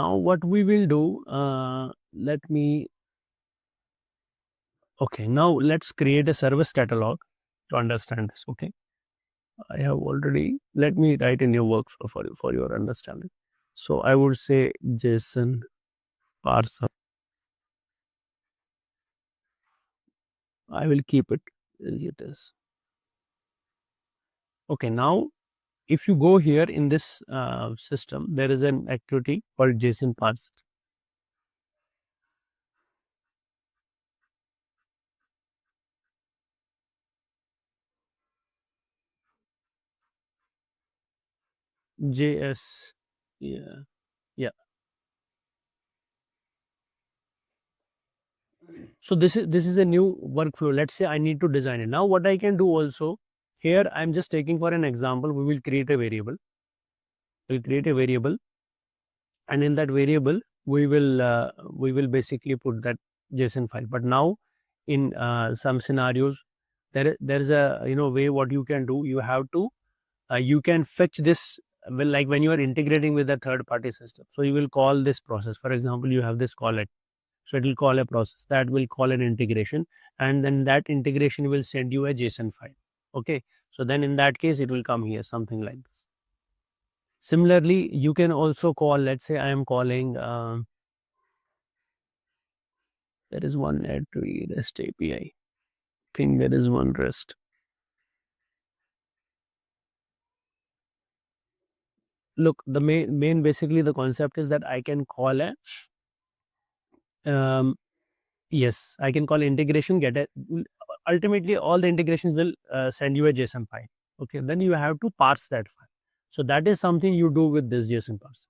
Now what we will do, okay, now let's create a service catalog to understand this. Okay, I have already, let me write a new workflow for your understanding. So I would say JSON parser. I will keep it as it is. Okay, now if you go here in this system, there is an activity called JSON parser. JS, yeah, yeah. So this is a new workflow. Let's say I need to design it. Now what I can do also, here I'm just taking for an example, we will create a variable. We'll create a variable, and in that variable we will basically put that JSON file. But now in some scenarios, there is a way what you can do. You have to you can fetch this, well, like when you are integrating with a third party system. So you will call this process. For example, you have this call it. So it will call a process that will call an integration, and then that integration will send you a JSON file. Okay. So then in that case, it will come here, something like this. Similarly, you can also call, let's say I am calling, there is one add to REST API. I think there is one REST. Look, the main basically the concept is that I can call a, yes, I can call integration, get a, ultimately all the integrations will send you a JSON file. Okay, then you have to parse that file. So that is something you do with this JSON parser.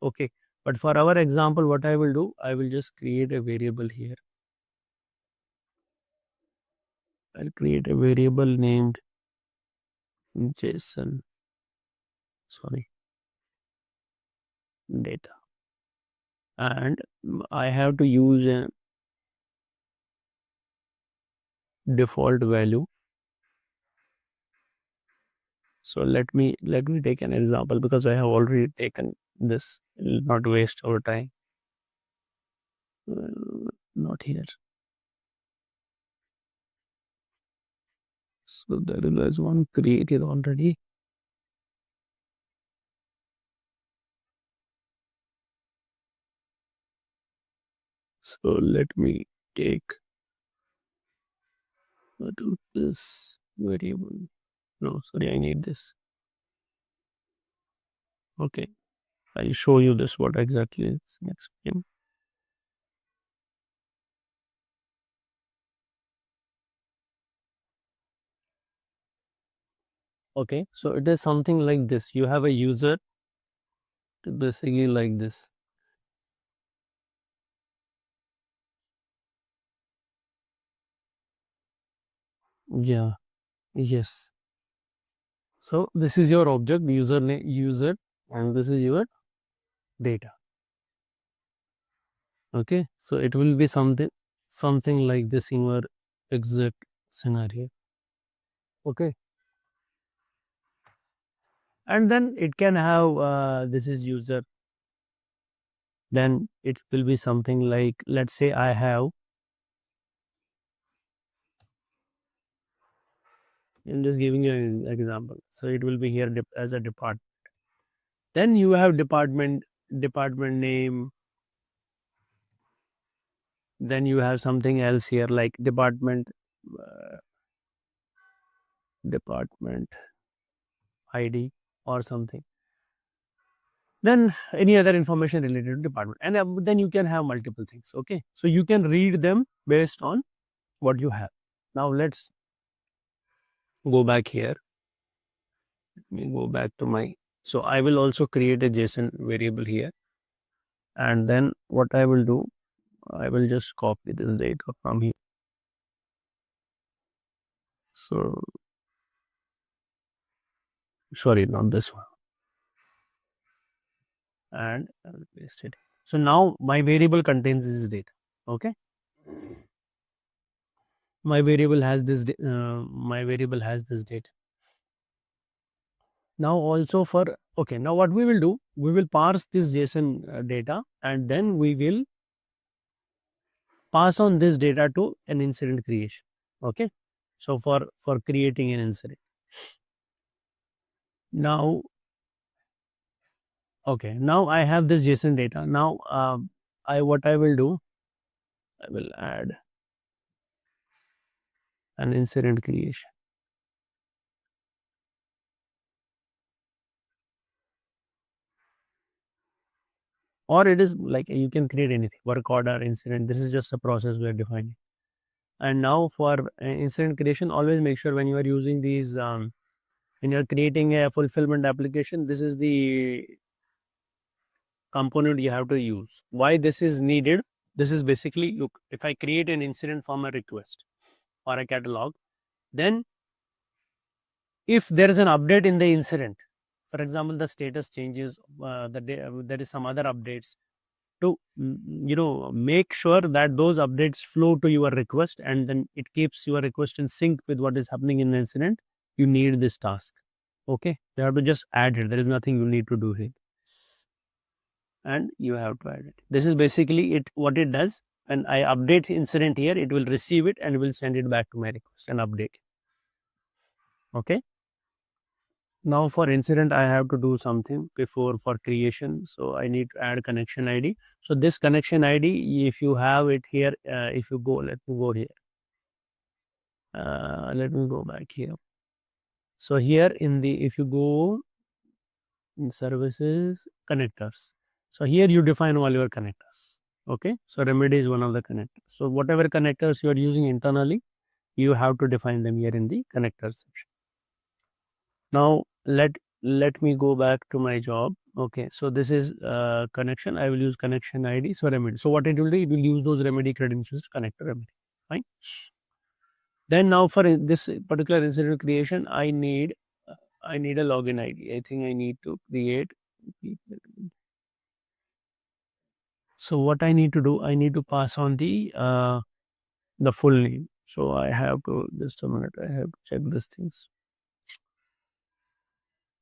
Okay, but for our example, what I will do, I will just create a variable here. I'll create a variable named JSON, sorry, data, and I have to use a default value. So let me take an example, because I have already taken this. Will not waste our time. Not here. So there is one created already. So let me take this variable. No, sorry, I need this. Okay, I'll show you this what exactly is next game. Okay, so it is something like this. You have a user, basically like this. Yeah, yes. So this is your object, username, user, and this is your data. Okay, so it will be something like this in your exact scenario. Okay, and then it can have this is user. Then it will be something like, let's say I have, I'm just giving you an example. So it will be here as a department. Then you have department name. Then you have something else here like department department ID or something. Then any other information related to department, and then you can have multiple things. Okay, so you can read them based on what you have. Now let's go back here. Let me go back to my, so I will also create a JSON variable here, and then what I will do, I will just copy this data from here. So sorry, not this one, and I will paste it. So now my variable contains this data. Okay, my variable has this data. Now also for, okay, now what we will do, we will parse this JSON data, and then we will pass on this data to an incident creation. Okay, so for creating an incident. Now, okay, now I have this JSON data. Now what I will do, I will add an incident creation. Or it is like you can create anything, work order, incident. This is just a process we are defining. And now for incident creation, always make sure when you are using these, when you are creating a fulfillment application, this is the component you have to use. Why this is needed? This is basically, look, if I create an incident from a request or a catalog, then if there is an update in the incident, for example, the status changes, there is some other updates, to make sure that those updates flow to your request, and then it keeps your request in sync with what is happening in the incident, you need this task. Okay, you have to just add it. There is nothing you need to do here, and you have to add it. This is basically it, what it does. When I update incident here, it will receive it and will send it back to my request and update. Okay, now for incident, I have to do something before for creation. So I need to add connection ID. So this connection ID, if you have it here, if you go, let me go here. Let me go back here. So here in the, if you go in services, connectors. So here you define all your connectors. Okay. So remedy is one of the connectors. So whatever connectors you are using internally, you have to define them here in the connectors section. Now let me go back to my job. Okay, so this is connection. I will use connection ID. So remedy. So what it will do, it will use those remedy credentials to connect to remedy. Fine. Then now for this particular incident creation, I need a login ID. I think I need to create. So what I need to do, I need to pass on the full name. So I have to, just a minute, I have to check these things.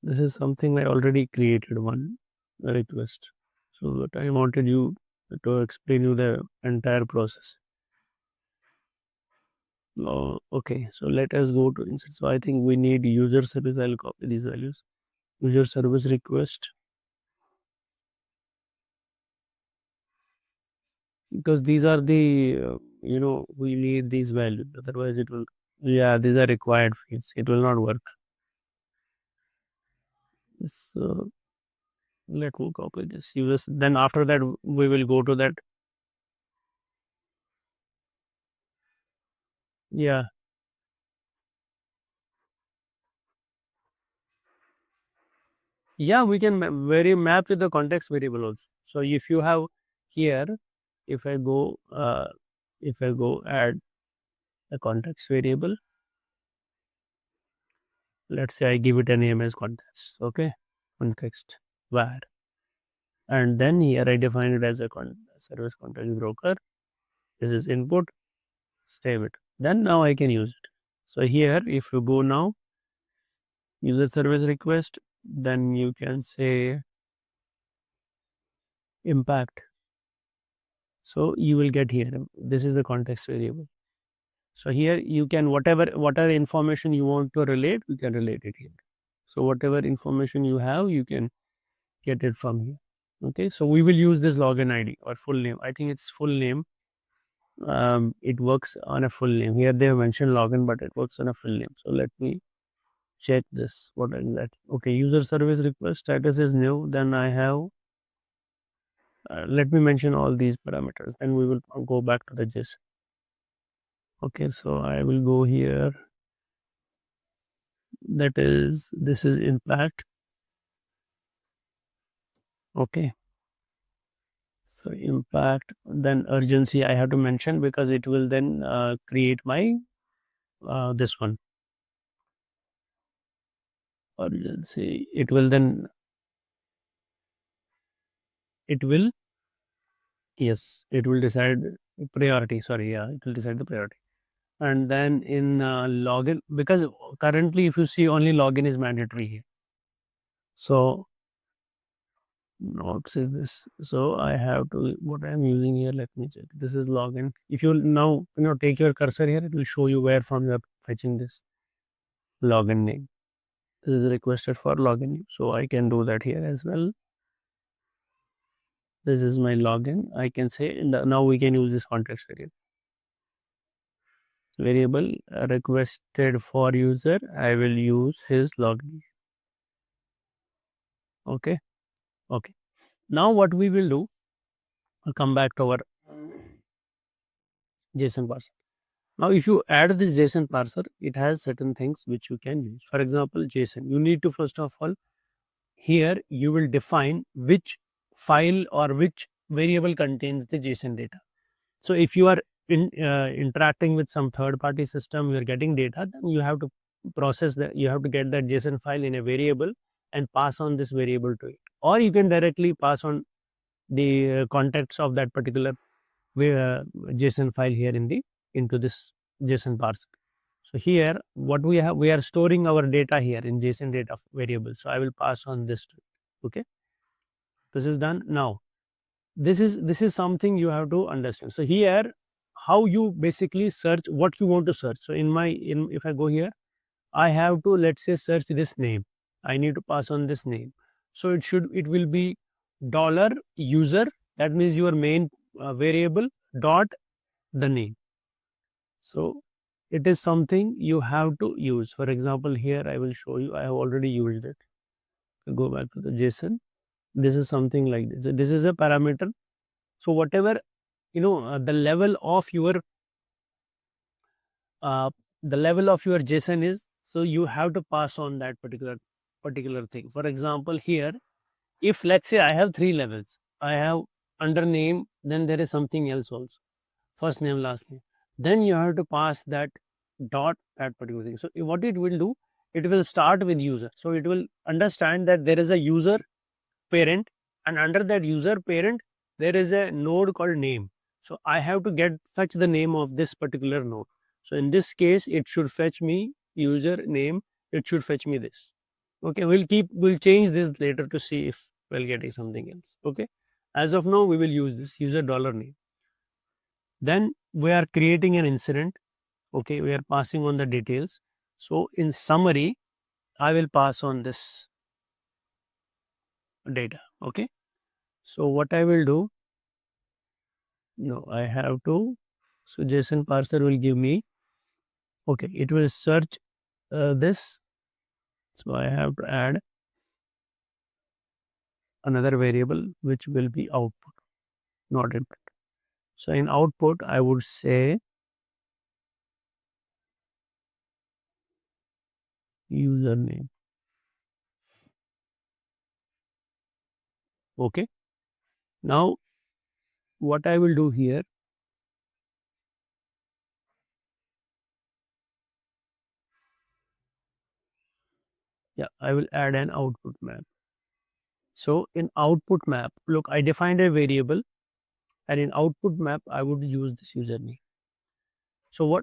This is something I already created one request. So what I wanted you to explain you the entire process. Oh, okay, so let us go to insert. So I think we need user service. I'll copy these values. User service request, because these are the we need these values. Otherwise, it will, yeah, these are required fields. It will not work. So let me copy this users. Then after that, we will go to that. Yeah, yeah, we can vary map with the context variable also. So if you have here, if I go add a context variable, let's say I give it a name as context. Okay, context var, and then here I define it as a service context broker. This is input, save it. Then now I can use it. So here, if you go now, user service request, then you can say impact. So you will get here, this is the context variable. So here you can, whatever information you want to relate, you can relate it here. So whatever information you have, you can get it from here. Okay, so we will use this login ID or full name. I think it's full name. It works on a full name. Here they have mentioned login, but it works on a full name. So let me check this. What is that? Okay, user service request status is new. Then I have, let me mention all these parameters, and we will go back to the JSON. Okay, so I will go here. That is, this is impact. Okay, so impact, then urgency I have to mention, because it will then create my this one urgency. It will then, it will, yes, it will decide priority. Sorry, yeah, it will decide the priority. And then in login, because currently if you see, only login is mandatory here. So what is this? So I have to, what I'm using here, let me check. This is login. If you now, take your cursor here, it will show you where from you are fetching this login name. This is requested for login name. So I can do that here as well. This is my login. I can say, now we can use this context variable requested for user. I will use his login. Okay. Okay. Now what we will do, I'll come back to our JSON parser. Now, if you add this JSON parser, it has certain things which you can use. For example, JSON, you need to first of all, here you will define which file or which variable contains the JSON data. So if you are interacting with some third party system, you are getting data, then you have to process that, you have to get that JSON file in a variable and pass on this variable to it. Or you can directly pass on the context of that particular JSON file here into this JSON parser. So here, what we have, we are storing our data here in JSON data variable. So I will pass on this to it. Okay, this is done. Now, this is something you have to understand. So here, how you basically search what you want to search. So if I go here, I have to, let's say, search this name. I need to pass on this name. So it will be dollar user. That means your main variable dot the name. So it is something you have to use. For example, here I will show you. I have already used it. Go back to the JSON. This is something like this. So this is a parameter. So whatever the level of your JSON is, so you have to pass on that particular thing. For example, here, if let's say I have 3 levels, I have under name, then there is something else also, first name, last name. Then you have to pass that dot that particular thing. So what it will do, it will start with user. So it will understand that there is a user parent, and under that user parent there is a node called name. So I have to fetch the name of this particular node. So in this case, it should fetch me user name. It should fetch me this. Okay, we'll change this later to see if we're getting something else. Okay, as of now we will use this user dollar name. Then we are creating an incident. Okay, we are passing on the details. So in summary, I will pass on this data. Okay, so what I will do, I have to, so JSON parser will give me, okay, it will search this. So I have to add another variable which will be output, not input. So in output, I would say username. Okay, now what I will do here, yeah, I will add an output map. So in output map, look, I defined a variable, and in output map, I would use this username. So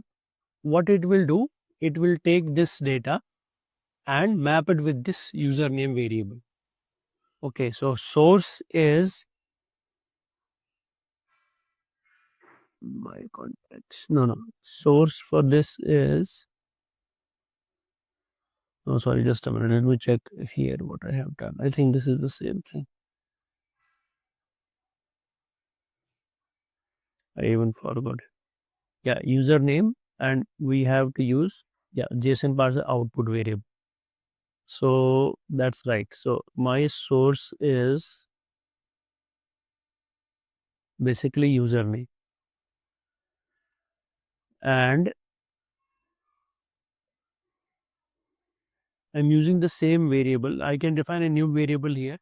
what it will do, it will take this data and map it with this username variable. Okay, so source is my context. No. Source for this is, oh, sorry, just a minute. Let me check here what I have done. I think this is the same thing. I even forgot. Yeah, username, and we have to use, yeah, JSON parser output variable. So that's right. So my source is basically username, and I'm using the same variable. I can define a new variable here,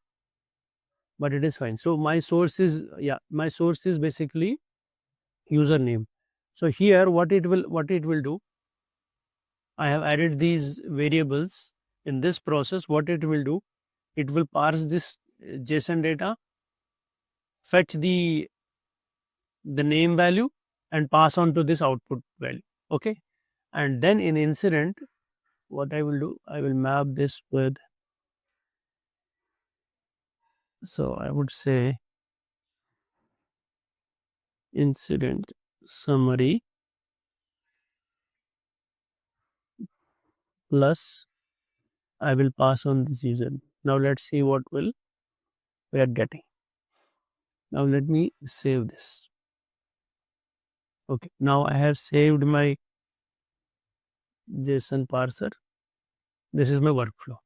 but it is fine. So my source is, yeah, my source is basically username. So here what it will do, I have added these variables in this process. What it will do, it will parse this JSON data, fetch the name value, and pass on to this output value. Okay, and then in incident, what I will do, I will map this with So I would say incident summary plus I will pass on this user. Now let's see what will we are getting. Now let me save this. Okay, now I have saved my JSON parser. This is my workflow.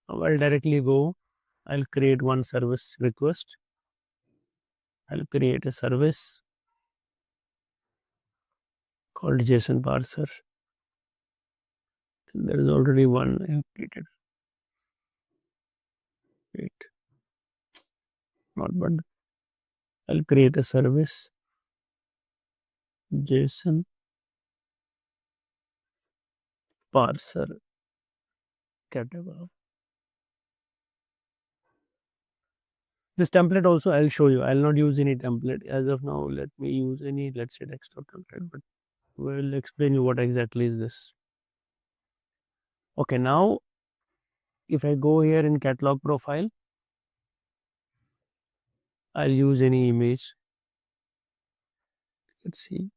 Now I'll directly go. I'll create one service request. I'll create a service called JSON parser. There is already one I have created. Wait, not but I'll create a service JSON parser category. This template also I'll show you. I'll not use any template as of now. Let me use any, let's say, desktop template, but we'll explain you what exactly is this. Okay, now if I go here in catalog profile, I'll use any image. Let's see.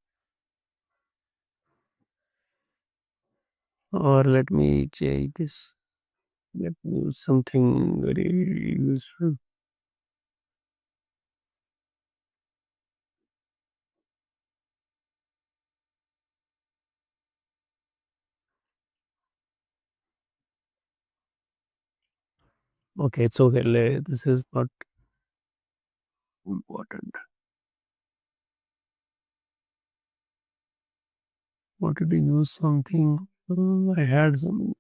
Or let me change this. Let me use something very useful. Okay, it's okay. This is not important. Wanted to use something. I had some.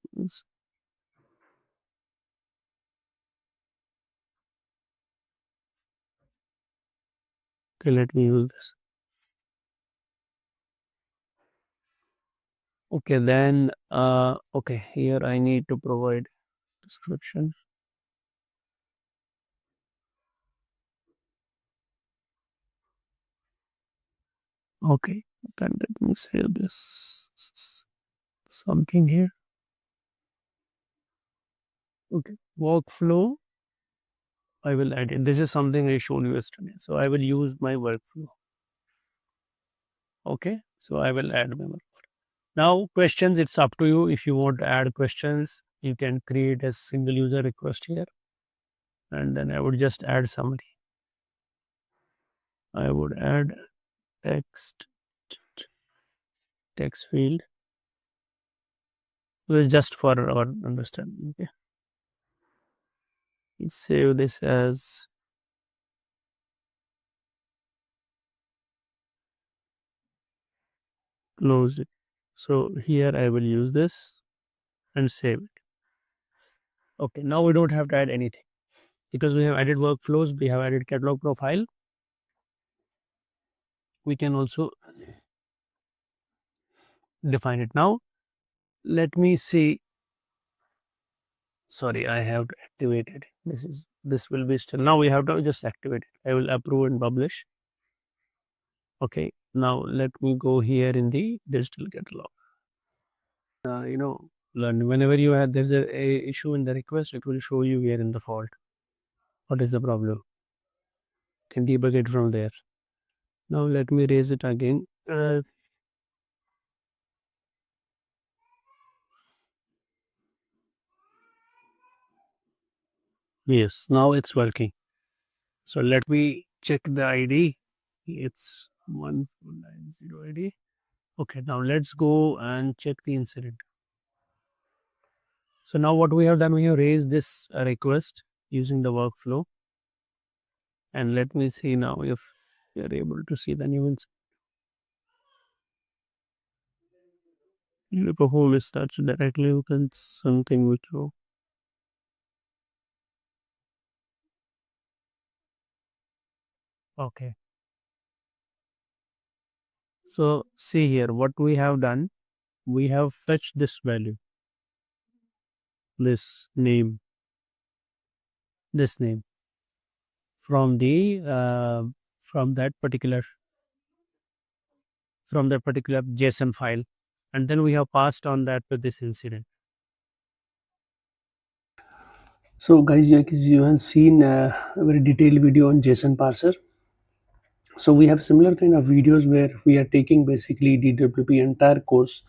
Okay, let me use this. Okay, then okay, here I need to provide description. Okay, then let me save this something here. Okay, workflow. I will add it. This is something I showed you yesterday. So I will use my workflow. Okay, so I will add my workflow. Now questions, it's up to you. If you want to add questions, you can create a single user request here. And then I would just add summary. I would add text field. This is just for our understanding. Okay. Let's save this as close it. So here I will use this and save it. Okay, now we don't have to add anything because we have added workflows, we have added catalog profile. We can also define it now. Let me see. Sorry, I have to activate it. This will be still. Now we have to just activate it. I will approve and publish. Okay, now let me go here in the digital catalog. Learn whenever you have there's a issue in the request, it will show you here in the fault. What is the problem? Can debug it from there. Now let me raise it again. Yes, now it's working. So let me check the ID. It's 1490 ID. Okay, now let's go and check the incident. So now what we have done, we have raised this request using the workflow. And let me see now if we are able to see the new incident. You perform a search directly, you can something with you. Okay. So see here, what we have done, we have fetched this value, this name from the from that particular JSON file, and then we have passed on that to this incident. So guys, you have seen a very detailed video on JSON parser. So we have similar kind of videos where we are taking basically DWP entire course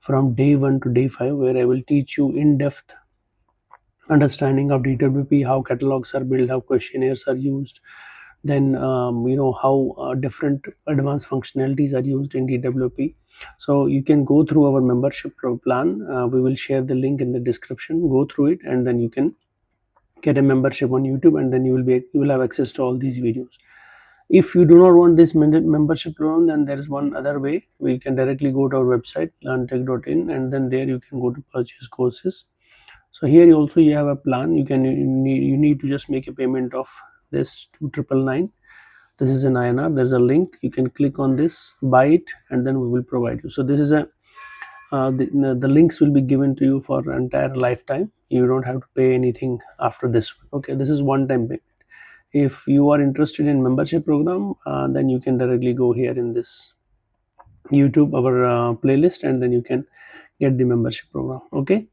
from day 1 to day 5, where I will teach you in-depth understanding of DWP, how catalogs are built, how questionnaires are used, then how different advanced functionalities are used in DWP. So you can go through our membership plan. We will share the link in the description. Go through it, and then you can get a membership on YouTube, and then you will have access to all these videos. If you do not want this membership program, then there is one other way. We can directly go to our website learntech.in, and then there you can go to purchase courses. So here you have a plan. You need to just make a payment of this 2999. This is an INR. There's a link. You can click on this, buy it, and then we will provide you. So this is a the links will be given to you for entire lifetime. You don't have to pay anything after this one. Okay, this is one time payment. If you are interested in membership program, then you can directly go here in this YouTube our playlist, and then you can get the membership program. Okay,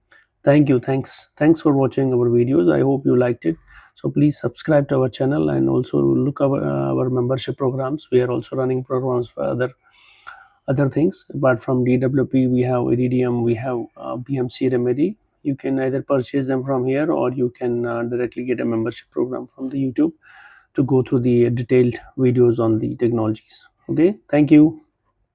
thanks for watching our videos. I hope you liked it. So please subscribe to our channel, and also look our membership programs. We are also running programs for other things. Apart from DWP, we have Iridium, we have BMC Remedy. You can either purchase them from here, or you can directly get a membership program from the YouTube to go through the detailed videos on the technologies. Okay, thank you.